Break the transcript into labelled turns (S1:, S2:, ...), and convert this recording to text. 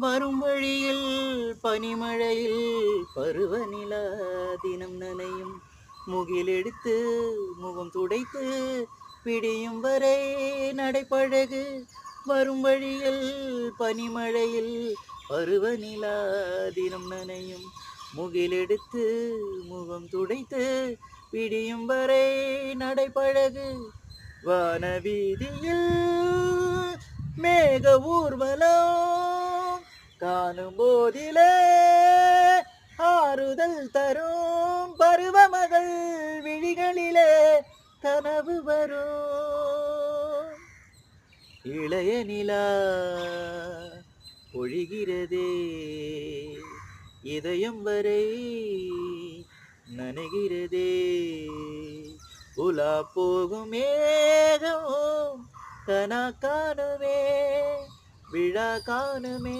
S1: வரும் வழியில் பனிமழையில் பருவநிலா தினம் நனையும் முகிலெடுத்து முகம் துடைத்து பிடியும் வரை நடைபழகு. வரும் வழியில் பனிமழையில் பருவநிலா தினம் நனையும் முகிலெடுத்து முகம் துடைத்து பிடியும் வரை நடைபழகு. வானவீதியில் மேக ஊர்வலம் காணும் போதிலே ஆறுதல் தரும் பருவமகள் விழிகளிலே கனவு வரும். இளைய நிலா பொழிகிறதே இதயம் வரை நனைகிறதே. உலா போகும் மேகம் கனா காணுமே விழா காணுமே.